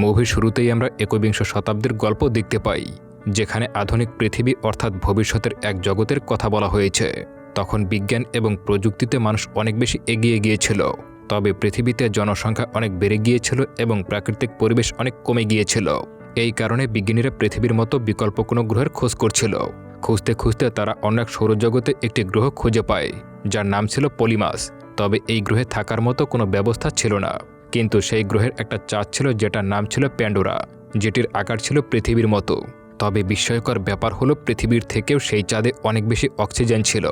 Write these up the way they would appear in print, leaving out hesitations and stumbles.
মুভির শুরুতেই আমরা একবিংশ শতাব্দীর গল্প দেখতে পাই, যেখানে আধুনিক পৃথিবী অর্থাৎ ভবিষ্যতের এক জগতের কথা বলা হয়েছে। তখন বিজ্ঞান এবং প্রযুক্তিতে মানুষ অনেক বেশি এগিয়ে গিয়েছিল, তবে পৃথিবীতে জনসংখ্যা অনেক বেড়ে গিয়েছিল এবং প্রাকৃতিক পরিবেশ অনেক কমে গিয়েছিল। এই কারণে বিজ্ঞানীরা পৃথিবীর মতো বিকল্প কোনো গ্রহের খোঁজ করছিল। খুঁজতে খুঁজতে তারা অনেক সৌরজগতে একটি গ্রহ খুঁজে পায়, যার নাম ছিল পলিমাস। তবে এই গ্রহে থাকার মতো কোনো ব্যবস্থা ছিল না, কিন্তু সেই গ্রহের একটা চাঁদ ছিল যেটার নাম ছিল প্যান্ডোরা, যেটির আকার ছিল পৃথিবীর মতো। তবে বিস্ময়কর ব্যাপার হলো পৃথিবীর থেকেও সেই চাঁদে অনেক বেশি অক্সিজেন ছিল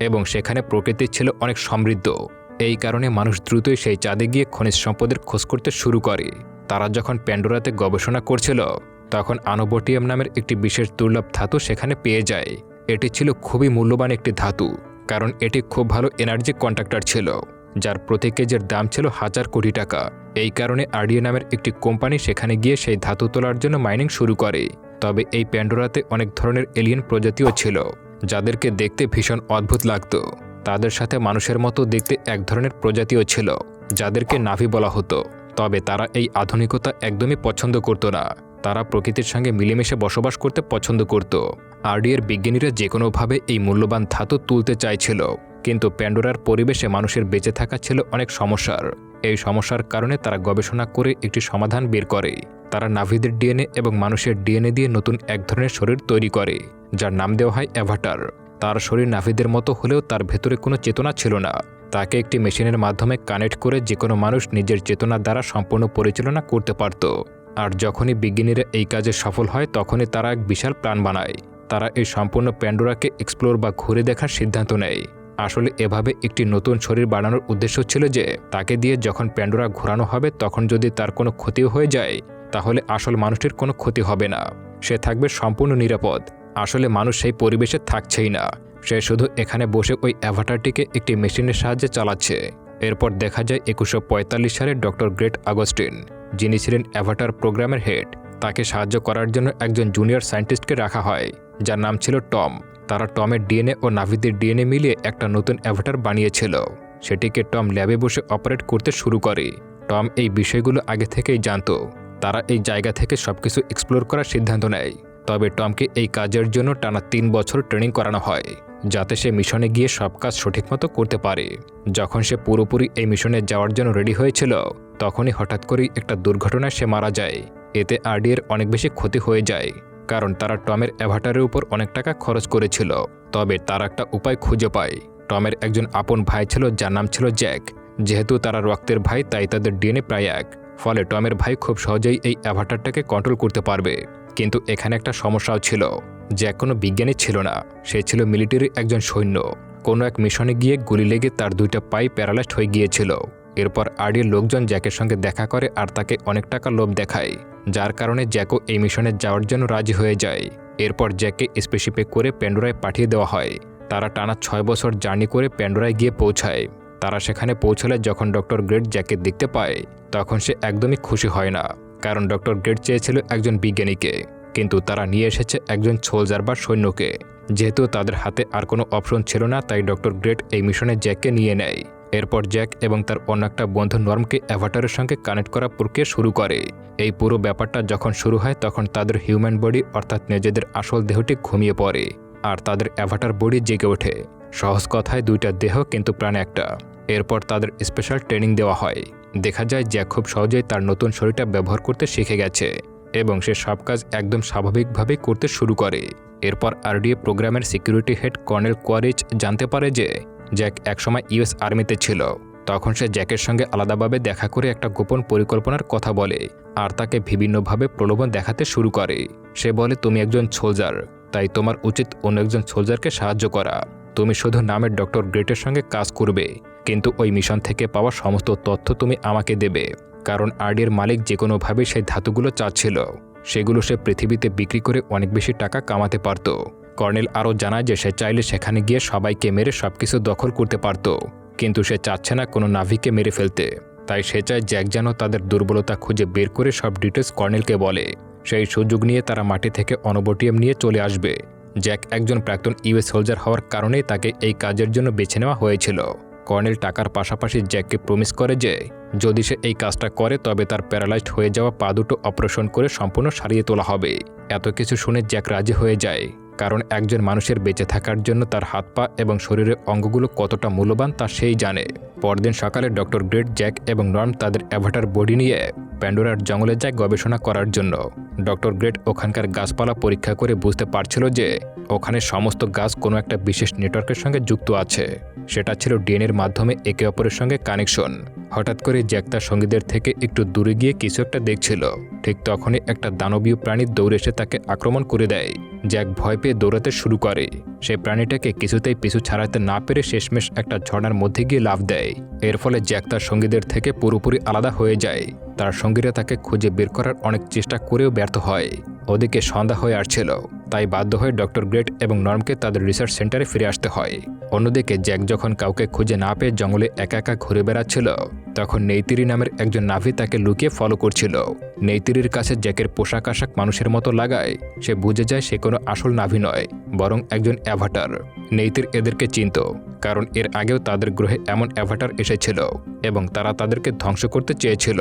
এবং সেখানে প্রকৃতি ছিল অনেক সমৃদ্ধ। এই কারণে মানুষ দ্রুতই সেই চাঁদে গিয়ে খনিজ সম্পদের খোঁজ করতে শুরু করে। তারা যখন প্যান্ডোরাতে গবেষণা করছিল, তখন আনোবোটিয়াম নামের একটি বিশেষ দুর্লভ ধাতু সেখানে পেয়ে যায়। এটি ছিল খুবই মূল্যবান একটি ধাতু, কারণ এটি খুব ভালো এনার্জি কন্ডাক্টর ছিল, যার প্রতি কেজির দাম ছিল 1000 কোটি টাকা। এই কারণে আরডিএ নামের একটি কোম্পানি সেখানে গিয়ে সেই ধাতু তোলার জন্য মাইনিং শুরু করে। তবে এই প্যান্ডোরাতে অনেক ধরনের এলিয়েন প্রজাতিও ছিল, যাদেরকে দেখতে ভীষণ অদ্ভুত লাগত। তাদের সাথে মানুষের মতো দেখতে এক ধরনের প্রজাতিও ছিল, যাদেরকে নাভি বলা হতো। তবে তারা এই আধুনিকতা একদমই পছন্দ করত না। তারা প্রকৃতির সঙ্গে মিলেমিশে বসবাস করতে পছন্দ করত। আরডিএর বিজ্ঞানীরা যে কোনোভাবে এই মূল্যবান ধাতু তুলতে চাইছিল, কিন্তু প্যান্ডোরার পরিবেশে মানুষের বেঁচে থাকা ছিল অনেক সমস্যার। এই সমস্যার কারণে তারা গবেষণা করে একটি সমাধান বের করে। তারা নাভিদের ডিএনএ এবং মানুষের ডিএনএ দিয়ে নতুন এক ধরনের শরীর তৈরি করে, যার নাম দেওয়া হয় অ্যাভাটার। তার শরীর নাভিদের মতো হলেও তার ভেতরে কোনো চেতনা ছিল না। তাকে একটি মেশিনের মাধ্যমে কানেক্ট করে যে কোনো মানুষ নিজের চেতনার দ্বারা সম্পূর্ণ পরিচালনা করতে পারত। আর যখনই বিজ্ঞানীরা এই কাজে সফল হয়, তখনই তারা এক বিশাল প্ল্যান বানায়। তারা এই সম্পূর্ণ প্যান্ডোরাকে এক্সপ্লোর বা ঘুরে দেখার সিদ্ধান্ত নেয়। আসলে এভাবে একটি নতুন শরীর বানানোর উদ্দেশ্য ছিল যে তাকে দিয়ে যখন প্যান্ডোরা ঘোরানো হবে, তখন যদি তার কোনো ক্ষতিও হয়ে যায়, তাহলে আসল মানুষটির কোনো ক্ষতি হবে না, সে থাকবে সম্পূর্ণ নিরাপদ। আসলে মানুষ সেই পরিবেশে থাকছেই না, সে শুধু এখানে বসে ওই অ্যাভাটারটিকে একটি মেশিনের সাহায্যে চালাচ্ছে। এরপর দেখা যায় 2145 সালে ডক্টর গ্রেট আগস্টিন, যিনি ছিলেন অ্যাভাটার প্রোগ্রামের হেড, তাকে সাহায্য করার জন্য একজন জুনিয়র সায়েন্টিস্টকে রাখা হয়, যার নাম ছিল টম। তারা টমের ডিএনএ ও নাভিদের ডিএনএ মিলিয়ে একটা নতুন অ্যাভাটার বানিয়েছিল। সেটিকে টম ল্যাবে বসে অপারেট করতে শুরু করে। টম এই বিষয়গুলো আগে থেকেই জানত। তারা এই জায়গা থেকে সবকিছু এক্সপ্লোর করার সিদ্ধান্ত নেয়। তবে টমকে এই কাজের জন্য টানা 3 বছর ট্রেনিং করানো হয়, যাতে সে মিশনে গিয়ে সব কাজ সঠিকমতো করতে পারে। যখন সে পুরোপুরি এই মিশনে যাওয়ার জন্য রেডি হয়েছিল, তখনই হঠাৎ করেই একটা দুর্ঘটনায় সে মারা যায়। এতে আরডিএর অনেক বেশি ক্ষতি হয়ে যায়, কারণ তারা টমের অ্যাভাটারের উপর অনেক টাকা খরচ করেছিল। তবে তারা একটা উপায় খুঁজে পায়। টমের একজন আপন ভাই ছিল, যার নাম ছিল জ্যাক। যেহেতু তারা রক্তের ভাই, তাই তাদের ডিএনএ প্রায় এক। ফলে টমের ভাই খুব সহজেই এই অ্যাভাটারটাকে কন্ট্রোল করতে পারবে। কিন্তু এখানে একটা সমস্যাও ছিল। জ্যাক কোনো বিজ্ঞানী ছিল না, সে ছিল মিলিটারির একজন সৈন্য। কোনো এক মিশনে গিয়ে গুলি লেগে তার 2টা পাই প্যারালাইজড হয়ে গিয়েছিল। এরপর আরডিএর লোকজন জ্যাকের সঙ্গে দেখা করে আর তাকে অনেক টাকা লোভ দেখায়, যার কারণে জ্যাকও এই মিশনে যাওয়ার জন্য রাজি হয়ে যায়। এরপর জ্যাককে স্পেসশিপে করে প্যান্ডোরায় পাঠিয়ে দেওয়া হয়। তারা টানা 6 বছর জার্নি করে প্যান্ডোরায় গিয়ে পৌঁছায়। তারা সেখানে পৌঁছলে যখন ডক্টর গ্রেট জ্যাককে দেখতে পায়, তখন সে একদমই খুশি হয় না, কারণ ডক্টর গ্রেট চেয়েছিল একজন বিজ্ঞানীকে, কিন্তু তারা নিয়ে এসেছে একজন সোলজার বা সৈন্যকে। যেহেতু তাদের হাতে আর কোনো অপশন ছিল না, তাই ডক্টর গ্রেট এই মিশনে জ্যাককে নিয়ে নেয়। এরপর জ্যাক এবং তার অন্য একটা বন্ধু নর্মকে অ্যাভাটারের সঙ্গে কানেক্ট করা প্রক্রিয়া শুরু করে। এই পুরো ব্যাপারটা যখন শুরু হয়, তখন তাদের হিউম্যান বডি অর্থাৎ নিজেদের আসল দেহটি ঘুমিয়ে পড়ে আর তাদের অ্যাভাটার বডি জেগে ওঠে। সহজ কথায় 2টা দেহ, কিন্তু প্রাণ একটা। এরপর তাদের স্পেশাল ট্রেনিং দেওয়া হয়। দেখা যায় জ্যাক খুব সহজেই তার নতুন শরীরটা ব্যবহার করতে শিখে গেছে এবং সে সব কাজ একদম স্বাভাবিকভাবেই করতে শুরু করে। এরপর আরডিএ প্রোগ্রামের সিকিউরিটি হেড কর্নেল কোয়ারিচ জানতে পারে যে জ্যাক একসময় ইউএস আর্মিতে ছিল। তখন সে জ্যাকের সঙ্গে আলাদাভাবে দেখা করে একটা গোপন পরিকল্পনার কথা বলে আর তাকে বিভিন্নভাবে প্রলোভন দেখাতে শুরু করে। সে বলে, তুমি একজন সোলজার, তাই তোমার উচিত অন্য একজন সোলজারকে সাহায্য করা। তুমি শুধু নামের ডক্টর গ্রেটের সঙ্গে কাজ করবে, কিন্তু ওই মিশন থেকে পাওয়া সমস্ত তথ্য তুমি আমাকে দেবে, কারণ আরডিএর মালিক যে কোনোভাবেই সেই ধাতুগুলো চাচ্ছিল। সেগুলো সে পৃথিবীতে বিক্রি করে অনেক বেশি টাকা কামাতে পারত। কর্নেল আরও জানায় যে সে চাইলে সেখানে গিয়ে সবাইকে মেরে সবকিছু দখল করতে পারত, কিন্তু সে চাচ্ছে না কোনো নাভিকে মেরে ফেলতে। তাই সে চায় জ্যাক যেন তাদের দুর্বলতা খুঁজে বের করে সব ডিটেলস কর্নেলকে বলে। সেই সুযোগ নিয়ে তারা মাটি থেকে অনোবোটিয়াম নিয়ে চলে আসবে। জ্যাক একজন প্রাক্তন ইউএস সোলজার হওয়ার কারণেই তাকে এই কাজের জন্য বেছে নেওয়া হয়েছিল। কর্নেল টাকার পাশাপাশি জ্যাককে প্রমিস করে যে যদি সে এই কাজটা করে তবে তার প্যারালাইজড হয়ে যাওয়া পা দুটো অপারেশন করে সম্পূর্ণ সারিয়ে তোলা হবে। এত কিছু শুনে জ্যাক রাজি হয়ে যায়, কারণ একজন মানুষের বেঁচে থাকার জন্য তার হাত পা এবং শরীরের অঙ্গগুলো কতটা মূল্যবান তা সেই জানে। পরদিন সকালে ডক্টর গ্রেট, জ্যাক এবং নর্ম তাদের অ্যাভাটার বডি নিয়ে প্যান্ডোরার জঙ্গলে যায় গবেষণা করার জন্য। ডক্টর গ্রেট ওখানকার গাছপালা পরীক্ষা করে বুঝতে পারছিল যে ওখানে সমস্ত গাছ কোনো একটা বিশেষ নেটওয়ার্কের সঙ্গে যুক্ত আছে। সেটা ছিল ডিএনএর মাধ্যমে একে অপরের সঙ্গে কানেকশন। হঠাৎ করে জ্যাক তার সঙ্গীদের থেকে একটু দূরে গিয়ে কিছু একটা দেখছিল। ঠিক তখনই একটা দানবীয় প্রাণী দৌড়ে এসে তাকে আক্রমণ করে দেয়। জ্যাক ভয় পেয়ে দৌড়াতে শুরু করে। সেই প্রাণীটাকে কিছুতেই পিছু ছাড়াতে না পেরে শেষমেশ একটা ঝর্ণার মধ্যে গিয়ে লাফ দেয়। এর ফলে জ্যাক তার সঙ্গীদের থেকে পুরোপুরি আলাদা হয়ে যায়। তার সঙ্গীরা তাকে খুঁজে বের করার অনেক চেষ্টা করেও ব্যর্থ হয়। ওদিকে সন্ধ্যা হয়ে আসছিল, তাই বাধ্য হয়ে ডক্টর গ্রেট এবং নর্মকে তাদের রিসার্চ সেন্টারে ফিরে আসতে হয়। অন্যদিকে জ্যাক যখন কাউকে খুঁজে না পেয়ে জঙ্গলে একা একা ঘুরে বেড়াচ্ছিল, তখন নেইতিরি নামের একজন নাভি তাকে লুকিয়ে ফলো করছিল। নেইতিরির কাছে জ্যাকের পোশাক আশাক মানুষের মতো লাগায় সে বুঝে যায় সে কোনো আসল নাভি নয়, বরং একজন অ্যাভাটার। নেইতির এদেরকে চিনত, কারণ এর আগেও তাদের গ্রহে এমন অ্যাভাটার এসেছিল এবং তারা তাদেরকে ধ্বংস করতে চেয়েছিল।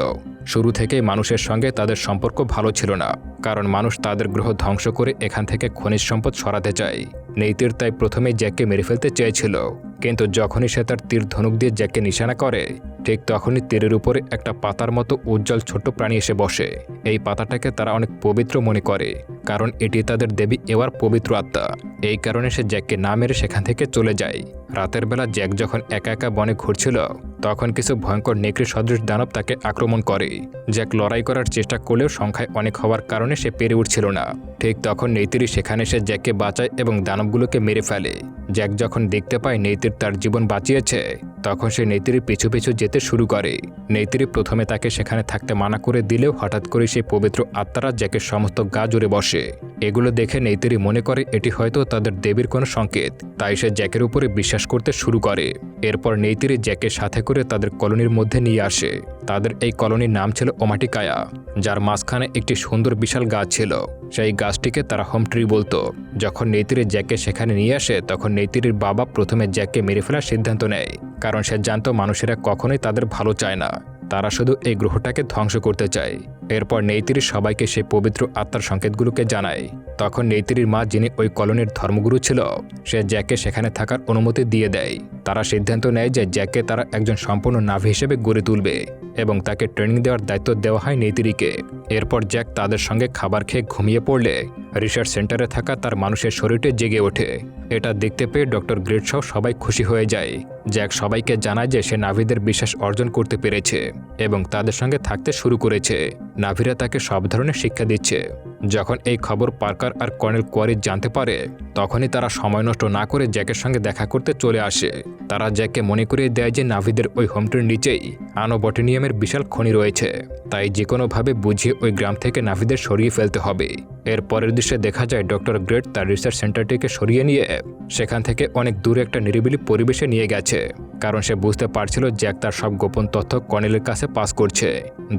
শুরু থেকেই মানুষের সঙ্গে তাদের সম্পর্ক ভালো ছিল না, কারণ মানুষ তাদের গ্রহ ধ্বংস করে এখান থেকে খনিজ সম্পদ সরাতে চায়। নেইতির তাই প্রথমেই জ্যাককে মেরে ফেলতে চেয়েছিল, কিন্তু যখনই সে তার তীর ধনুক দিয়ে জ্যাককে নিশানা করে, ঠিক তখনই তীরের উপরে একটা পাতার মতো উজ্জ্বল ছোট্ট প্রাণী এসে বসে। এই পাতাটাকে তারা অনেক পবিত্র মনে করে, কারণ এটি তাদের দেবী এবার পবিত্র আত্মা। এই কারণে সে জ্যাককে না মেরে সেখান থেকে চলে যায়। রাতের বেলা জ্যাক যখন একা একা বনে ঘুরছিল, তখন কিছু ভয়ঙ্কর নেকড়ে সদৃশ দানব তাকে আক্রমণ করে। জ্যাক লড়াই করার চেষ্টা করলেও সংখ্যায় অনেক হওয়ার কারণে সে পেরে উঠছিল না। ঠিক তখন নেইতিরি সেখানে এসে জ্যাককে বাঁচায় এবং দানবগুলোকে মেরে ফেলে। জ্যাক যখন দেখতে পায় নেইতির তার জীবন বাঁচিয়েছে, তখন সে নেইতিরির পিছু পিছু যেতে শুরু করে। নেইতিরি প্রথমে তাকে সেখানে থাকতে মানা করে দিলেও হঠাৎ করে সেই পবিত্র আত্মারা জ্যাকের সমস্ত গা জুড়ে বসে। এগুলো দেখে নেইতিরি মনে করে এটি হয়তো তাদের দেবীর কোনো সংকেত, তাই সে জ্যাকের উপরে বিশ্বাস করতে শুরু করে। এরপর নেইতিরি জ্যাকের সাথে করে তাদের কলোনির মধ্যে নিয়ে আসে। তাদের এই কলোনির নাম ছিল ওমাটিকায়া, যার মাঝখানে একটি সুন্দর বিশাল গাছ ছিল। সেই গাছটিকে তারা হোম ট্রি বলতো। যখন নেইতিরি জ্যাককে সেখানে নিয়ে আসে, তখন নেইতিরির বাবা প্রথমে জ্যাককে মেরে ফেলার সিদ্ধান্ত নেয়, কারণ সে জানত মানুষেরা কখনোই তাদের ভালো চায় না, তারা শুধু এই গ্রহটাকে ধ্বংস করতে চায়। এরপর নেইতিরি সবাইকে সেই পবিত্র আত্মার সংকেতগুলোকে জানায়। তখন নেইতিরির মা, যিনি ওই কলোনির ধর্মগুরু ছিল, সে জ্যাককে সেখানে থাকার অনুমতি দিয়ে দেয়। তারা সিদ্ধান্ত নেয় যে জ্যাককে তারা একজন সম্পূর্ণ নাভি হিসেবে গড়ে তুলবে এবং তাকে ট্রেনিং দেওয়ার দায়িত্ব দেওয়া হয় নেইতিরিকে। এরপর জ্যাক তাদের সঙ্গে খাবার খেয়ে ঘুমিয়ে পড়লে রিসার্চ সেন্টারে থাকা তার মানুষের শরীরটি জেগে ওঠে। এটা দেখতে পেয়ে ডক্টর গ্রেট সহ সবাই খুশি হয়ে যায়। জ্যাক সবাইকে জানায় যে সে নাভিদের বিশ্বাস অর্জন করতে পেরেছে এবং তাদের সঙ্গে থাকতে শুরু করেছে। নাভিরা তাকে সব ধরনের শিক্ষা দিচ্ছে। যখন এই খবর পার্কার আর কর্নেল কোয়ারি জানতে পারে, তখনই তারা সময় নষ্ট না করে জ্যাকের সঙ্গে দেখা করতে চলে আসে। তারা জ্যাককে মনে করিয়ে দেয় যে নাভিদের ওই হোমটির নিচেই আনোবটেনিয়ামের বিশাল খনি রয়েছে, তাই যে কোনোভাবে বুঝিয়ে ওই গ্রাম থেকে নাভিদের সরিয়ে ফেলতে হবে। এর পরের দৃশ্যে দেখা যায় ডক্টর গ্রেট তার রিসার্চ সেন্টারটিকে সরিয়ে নিয়ে সেখান থেকে অনেক দূরে একটা নিরিবিলি পরিবেশে নিয়ে গেছে, কারণ সে বুঝতে পারছিল জ্যাক তার সব গোপন তথ্য কর্নেলের কাছে পাস করছে।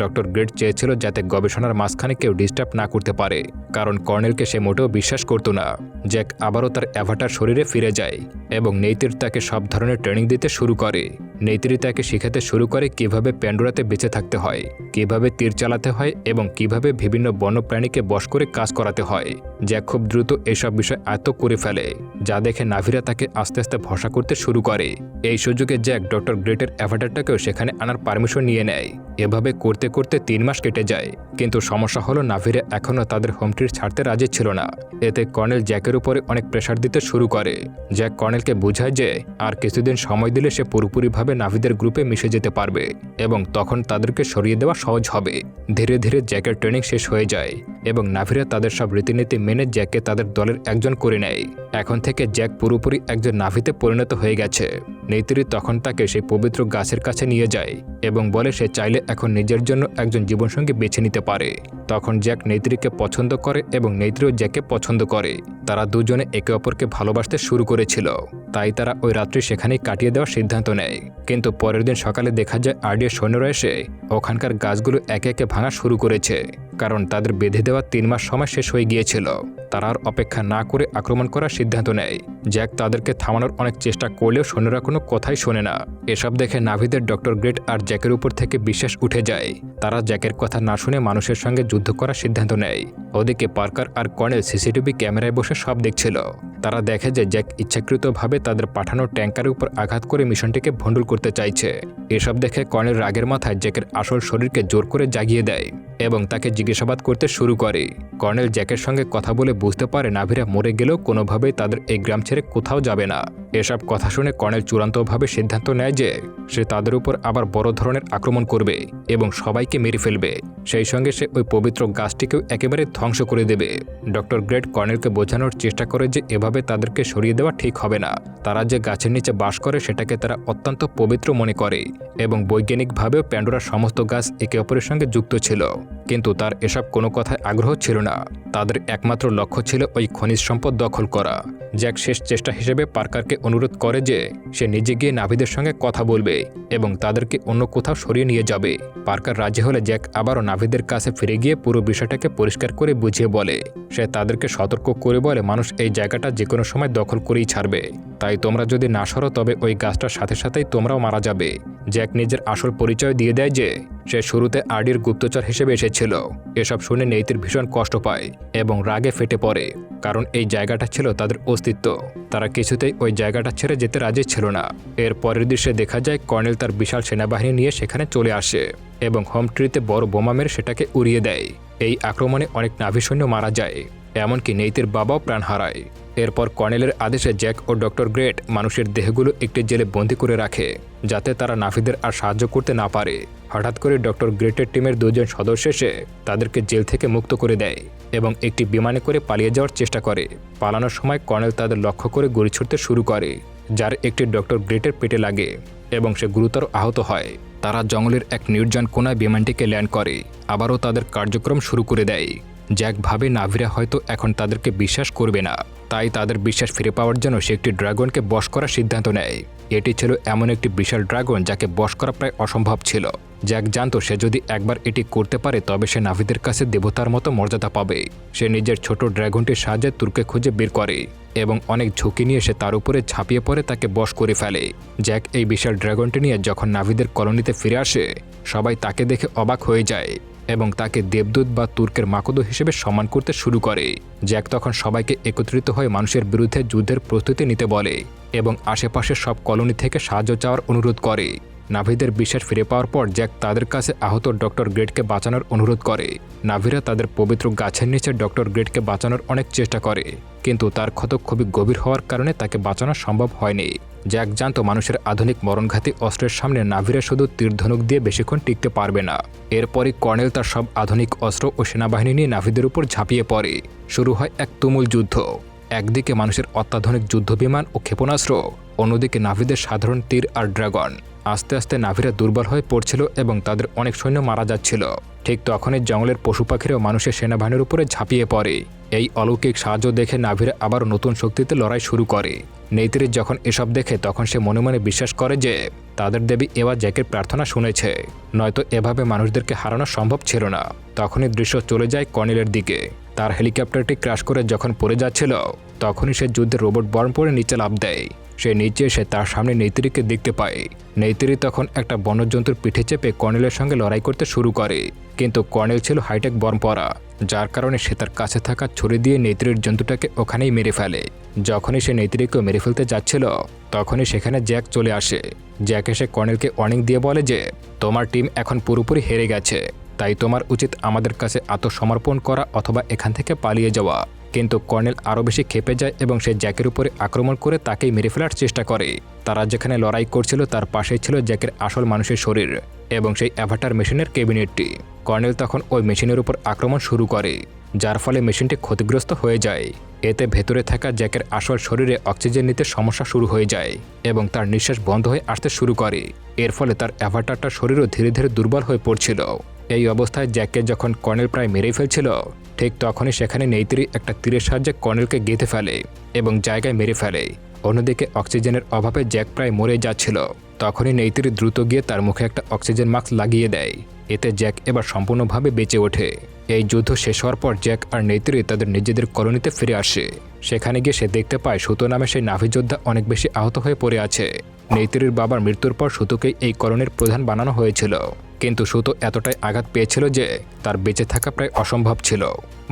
ডক্টর গ্রেট চেয়েছিল যাতে গবেষণার মাঝখানে কেউ ডিস্টার্ব না করতে পারে, কারণ কর্নেলকে সে মোটেও বিশ্বাস করত না। জ্যাক আবারও তার অ্যাভাটার শরীরে ফিরে যায় এবং নেইতির তাকে সব ধরনের ট্রেনিং দিতে শুরু করে। নেইতিরি তাকে শেখাতে শুরু করে কিভাবে প্যান্ডোরাতে বেঁচে থাকতে হয়, কিভাবে তীর চালাতে হয় এবং কিভাবে বিভিন্ন বন্যপ্রাণীকে বশ করে কাজ করাতে হয়। জ্যাক খুব দ্রুত এসব বিষয় আয়ত্ত করে ফেলে, যা দেখে নাভিরা তাকে আস্তে আস্তে ভরসা করতে শুরু করে। এই সুযোগে জ্যাক ডক্টর গ্রেটের অ্যাভাটারটাকেও সেখানে আনার পারমিশন নিয়ে নেয়। এভাবে করতে করতে 3 মাস কেটে যায়, কিন্তু সমস্যা হলো নাভিরা এখনও তাদের হোমট্রি ছাড়তে রাজি ছিল না। এতে কর্নেল জ্যাকের উপরে অনেক প্রেশার দিতে শুরু করে। জ্যাক কর্নেলকে বোঝায় যে আর কিছুদিন সময় দিলে সে পুরোপুরিভাবে নাভিদের গ্রুপে মিশে যেতে পারবে এবং তখন তাদেরকে সরিয়ে দেওয়া সহজ হবে। ধীরে ধীরে জ্যাকের ট্রেনিং শেষ হয়ে যায় এবং নাভিরা তাদের সব রীতিনীতি মেনে জ্যাককে তাদের দলের একজন করে নেয়। এখন থেকে জ্যাক পুরোপুরি একজন নাভিতে পরিণত হয়ে গেছে। নেইতিরি তখন তাকে সেই পবিত্র গাছের কাছে নিয়ে যায় এবং বলে সে চাইলে এখন নিজের জন্য একজন জীবনসঙ্গী বেছে নিতে পারে। তখন জ্যাক নেইতিরিকে পছন্দ করে এবং নেইতিরিও জ্যাককে পছন্দ করে। তারা দুজনে একে অপরকে ভালোবাসতে শুরু করেছিল, তাই তারা ওই রাত্রি সেখানেই কাটিয়ে দেওয়ার সিদ্ধান্ত নেয়। কিন্তু পরের দিন সকালে দেখা যায় আরডিএর সৈন্যরা এসে ওখানকার গাছগুলো একে একে ভাঙা শুরু করেছে, কারণ তাদের বেঁধে দেওয়া 3 মাস সময় শেষ হয়ে গিয়েছিল। তারা আর অপেক্ষা না করে আক্রমণ করার সিদ্ধান্ত নেয়। জ্যাক তাদেরকে থামানোর অনেক চেষ্টা করলেও সৈন্যরা কোনো কথাই শোনে না। এসব দেখে নাভিদের ডক্টর গ্রেট আর জ্যাকের উপর থেকে বিশ্বাস উঠে যায়। তারা জ্যাকের কথা না শুনে মানুষের সঙ্গে যুদ্ধ করার সিদ্ধান্ত নেয়। ওদিকে পার্কার আর কর্নেল সিসিটিভি ক্যামেরায় বসে সব দেখছিল। তারা দেখে যে জ্যাক ইচ্ছাকৃতভাবে তাদের পাঠানো ট্যাঙ্কারের উপর আঘাত করে মিশনটিকে ভণ্ডুল করতে চাইছে। এসব দেখে কর্নেল রাগের মাথায় জ্যাকের আসল শরীরকে জোর করে জাগিয়ে দেয় এবং তাকে জিজ্ঞাসাবাদ করতে শুরু করে। কর্নেল জ্যাকের সঙ্গে কথা বলে বুঝতে পারে নাভিরা মরে গেলেও কোনোভাবেই তাদের এই গ্রাম ছেড়ে কোথাও যাবে না। এসব কথা শুনে কর্নেল চূড়ান্তভাবে সিদ্ধান্ত নেয় যে সে তাদের উপর আবার বড় ধরনের আক্রমণ করবে এবং সবাইকে মেরে ফেলবে। সেই সঙ্গে সে ওই পবিত্র গাছটিকেও একেবারে ধ্বংস করে দেবে। ডক্টর গ্রেট কর্নেলকে বোঝানোর চেষ্টা করে যে এভাবে তাদেরকে সরিয়ে দেওয়া ঠিক হবে না। তারা যে গাছের নিচে বাস করে সেটাকে তারা অত্যন্ত পবিত্র মনে করে এবং বৈজ্ঞানিকভাবেও প্যান্ডোরার সমস্ত গাছ একে অপরের সঙ্গে যুক্ত ছিল। কিন্তু তার এসব কোনো কথায় আগ্রহ ছিল না। তাদের একমাত্র লক্ষ্য ছিল ওই খনিজ সম্পদ দখল করা। জ্যাক শেষ চেষ্টা হিসেবে পার্কারকে অনুরোধ করে যে সে নিজে গিয়ে নাভিদের সঙ্গে কথা বলবে এবং তাদেরকে অন্য কোথাও সরিয়ে নিয়ে যাবে। পার্কার রাজি হলে জ্যাক আবারও নাভিদের কাছে ফিরে গিয়ে পুরো বিষয়টাকে পরিষ্কার করে বুঝিয়ে বলে। সে তাদেরকে সতর্ক করে বলে মানুষ এই জায়গাটা যে কোনো সময় দখল করেই ছাড়বে, তাই তোমরা যদি না সরো তবে ওই গাছটার সাথে সাথেই তোমরাও মারা যাবে। জ্যাক নিজের আসল পরিচয় দিয়ে দেয় যে সে শুরুতে আরডির গুপ্তচর হিসেবে এসেছিল। এসব শুনে নেইতির ভীষণ কষ্ট পায় এবং রাগে ফেটে পড়ে, কারণ এই জায়গাটা ছিল তাদের অস্তিত্ব। তারা কিছুতেই ওই জায়গাটা ছেড়ে যেতে রাজি ছিল না। এর পরের দৃশ্যে দেখা যায় কর্নেল তার বিশাল সেনাবাহিনী নিয়ে সেখানে চলে আসে এবং হোম ট্রিতে বড় বোমা মেরে সেটাকে উড়িয়ে দেয়। এই আক্রমণে অনেক নাভি সৈন্য মারা যায়, এমনকি নেইতির বাবাও প্রাণ হারায়। এরপর কর্নেলের আদেশে জ্যাক ও ডক্টর গ্রেট মানুষের দেহগুলো একটি জেলে বন্দী করে রাখে, যাতে তারা নাভিদের আর সাহায্য করতে না পারে। হঠাৎ করে ডক্টর গ্রেটের টিমের দুজন সদস্য এসে তাদেরকে জেল থেকে মুক্ত করে দেয় এবং একটি বিমানে করে পালিয়ে যাওয়ার চেষ্টা করে। পালানোর সময় কর্নেল তাদের লক্ষ্য করে গুলি ছুড়তে শুরু করে, যার একটি ডক্টর গ্রেটের পেটে লাগে এবং সে গুরুতর আহত হয়। তারা জঙ্গলের এক নির্জন কোনায় বিমানটিকে ল্যান্ড করে আবারও তাদের কার্যক্রম শুরু করে দেয়। জ্যাক ভাবে নাভিরা হয়তো এখন তাদেরকে বিশ্বাস করবে না, তাই তাদের বিশ্বাস ফিরে পাওয়ার জন্য সে একটি ড্রাগনকে বশ করার সিদ্ধান্ত নেয়। এটি ছিল এমন একটি বিশাল ড্রাগন যাকে বশ করা প্রায় অসম্ভব ছিল। জ্যাক জানত সে যদি একবার এটি করতে পারে তবে সে নাভিদের কাছে দেবতার মতো মর্যাদা পাবে। সে নিজের ছোট ড্রাগনটির সাহায্যে তুর্কে খুঁজে বের করে এবং অনেক ঝুঁকি নিয়ে সে তার উপরে ঝাঁপিয়ে পড়ে তাকে বশ করে ফেলে। জ্যাক এই বিশাল ড্রাগনটি নিয়ে যখন নাভিদের কলোনিতে ফিরে আসে, সবাই তাকে দেখে অবাক হয়ে যায় এবং তাকে দেবদূত বা তুর্কের মাকদো হিসেবে সম্মান করতে শুরু করে। জ্যাক তখন সবাইকে একত্রিত হয়ে মানুষের বিরুদ্ধে যুদ্ধের প্রস্তুতি নিতে বলে এবং আশেপাশের সব কলোনি থেকে সাহায্য চাওয়ার অনুরোধ করে। নাভিদের বিশ্বাস ফিরে পাওয়ার পর জ্যাক তাদের কাছে আহত ডক্টর গ্রেটকে বাঁচানোর অনুরোধ করে। নাভিরা তাদের পবিত্র গাছের নিচে ডক্টর গ্রেটকে বাঁচানোর অনেক চেষ্টা করে, কিন্তু তার ক্ষত খুবই গভীর হওয়ার কারণে তাকে বাঁচানো সম্ভব হয়নি। জ্যাক জানত মানুষের আধুনিক মরণঘাতী অস্ত্রের সামনে নাভিরা শুধু তীরধনুক দিয়ে বেশিক্ষণ টিকতে পারবে না। এরপরই কর্নেল তার সব আধুনিক অস্ত্র ও সেনাবাহিনী নিয়ে নাভিদের উপর ঝাঁপিয়ে পড়ে। শুরু হয় এক তুমুল যুদ্ধ। একদিকে মানুষের অত্যাধুনিক যুদ্ধবিমান ও ক্ষেপণাস্ত্র, অন্যদিকে নাভিদের সাধারণ তীর আর ড্রাগন। আস্তে আস্তে নাভিরা দুর্বল হয়ে পড়ছিল এবং তাদের অনেক সৈন্য মারা যাচ্ছিল। ঠিক তখনই জঙ্গলের পশু পাখিরাও মানুষের সেনাবাহিনীর উপরে ঝাঁপিয়ে পড়ে। এই অলৌকিক সাহায্য দেখে নাভিরা আবার নতুন শক্তিতে লড়াই শুরু করে। নেইতিরি যখন এসব দেখে তখন সে মনে মনে বিশ্বাস করে যে তাদের দেবী এবার জ্যাকের প্রার্থনা শুনেছে, নয়তো এভাবে মানুষদেরকে হারানো সম্ভব ছিল না। তখনই দৃশ্য চলে যায় কর্নেলের দিকে। তার হেলিকপ্টারটি ক্র্যাশ করে যখন পড়ে যাচ্ছিল, তখনই সে যুদ্ধের রোবট বর্ম পরে নিচে লাফ দেয়। সে নিচে এসে তার সামনে নেইতিরিকে দেখতে পায়। নেইতিরি তখন একটা বন্যজন্তুর পিঠে চেপে কর্নেলের সঙ্গে লড়াই করতে শুরু করে, কিন্তু কর্নেল ছিল হাইটেক বর্ম পরা, যার কারণে সে তার কাছে থাকা ছুরি দিয়ে নেইতিরির জন্তুটাকে ওখানেই মেরে ফেলে। যখনই সে নেইতিরিকে মেরে ফেলতে যাচ্ছিল, তখনই সেখানে জ্যাক চলে আসে। জ্যাক এসে কর্নেলকে ওয়ার্নিং দিয়ে বলে যে তোমার টিম এখন পুরোপুরি হেরে গেছে, তাই তোমার উচিত আমাদের কাছে আত্মসমর্পণ করা অথবা এখান থেকে পালিয়ে যাওয়া। কিন্তু কর্নেল আরও বেশি ক্ষেপে যায় এবং সে জ্যাকের উপরে আক্রমণ করে তাকেই মেরে ফেলার চেষ্টা করে। তারা যেখানে লড়াই করছিল তার পাশেই ছিল জ্যাকের আসল মানুষের শরীর এবং সেই অ্যাভাটার মেশিনের ক্যাবিনেটটি। কর্নেল তখন ওই মেশিনের উপর আক্রমণ শুরু করে, যার ফলে মেশিনটি ক্ষতিগ্রস্ত হয়ে যায়। এতে ভেতরে থাকা জ্যাকের আসল শরীরে অক্সিজেন নিতে সমস্যা শুরু হয়ে যায় এবং তার নিঃশ্বাস বন্ধ হয়ে আসতে শুরু করে। এর ফলে তার অ্যাভাটারটার শরীরও ধীরে ধীরে দুর্বল হয়ে পড়ছিল। এই অবস্থায় জ্যাককে যখন কর্নেল প্রায় মেরেই ফেলছিল, ঠিক তখনই সেখানে নেইতিরি একটা তীরের সাহায্যে কর্নেলকে গেঁথে ফেলে এবং জায়গায় মেরে ফেলে। অন্যদিকে অক্সিজেনের অভাবে জ্যাক প্রায় মরে যাচ্ছিল। তখনই নেইতিরি দ্রুত গিয়ে তার মুখে একটা অক্সিজেন মাস্ক লাগিয়ে দেয় এতে জ্যাক এবার সম্পূর্ণভাবে বেঁচে ওঠে। এই যুদ্ধ শেষ হওয়ার পর জ্যাক আর নেইতিরি তাদের নিজেদের কলোনিতে ফিরে আসে। সেখানে গিয়ে সে দেখতে পায় সুতো নামে সেই নাভি যোদ্ধা অনেক বেশি আহত হয়ে পড়ে আছে। নেইতিরির বাবার মৃত্যুর পর সুতোকেই এই কলোনির প্রধান বানানো হয়েছিল, কিন্তু সুতো এতটাই আঘাত পেয়েছিল যে তার বেঁচে থাকা প্রায় অসম্ভব ছিল।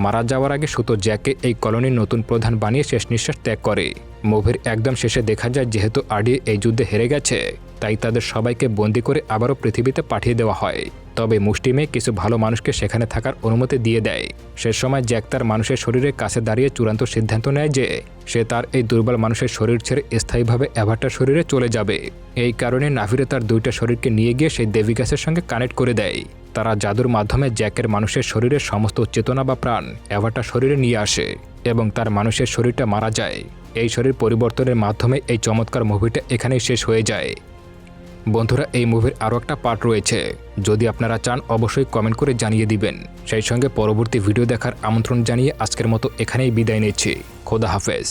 মারা যাওয়ার আগে সুতো জ্যাককে এই কলোনির নতুন প্রধান বানিয়ে শেষ নিঃশ্বাস ত্যাগ করে। মুভির একদম শেষে দেখা যায় যেহেতু আরডি এই যুদ্ধে হেরে গেছে, তাই তাদের সবাইকে বন্দি করে আবারও পৃথিবীতে পাঠিয়ে দেওয়া হয়। তবে মুষ্টিমেয় কিছু ভালো মানুষকে সেখানে থাকার অনুমতি দিয়ে দেয়। সে সময় জ্যাক তার মানুষের শরীরের কাছে দাঁড়িয়ে চূড়ান্ত সিদ্ধান্ত নেয় যে সে তার এই দুর্বল মানুষের শরীর ছেড়ে স্থায়ীভাবে অ্যাভাটার শরীরে চলে যাবে। এই কারণে নাভিরে তার দুইটা শরীরকে নিয়ে গিয়ে সেই দেবী গাছের সঙ্গে কানেক্ট করে দেয়। তারা জাদুর মাধ্যমে জ্যাকের মানুষের শরীরের সমস্ত চেতনা বা প্রাণ অ্যাভাটার শরীরে নিয়ে আসে এবং তার মানুষের শরীরটা মারা যায়। এই শরীর পরিবর্তনের মাধ্যমে এই চমৎকার মুভিটা এখানেই শেষ হয়ে যায়। বন্ধুরা, এই মুভির আরও একটা পার্ট রয়েছে, যদি আপনারা চান অবশ্যই কমেন্ট করে জানিয়ে দিবেন। সেই সঙ্গে পরবর্তী ভিডিও দেখার আমন্ত্রণ জানিয়ে আজকের মতো এখানেই বিদায় নিচ্ছি। খোদা হাফেজ।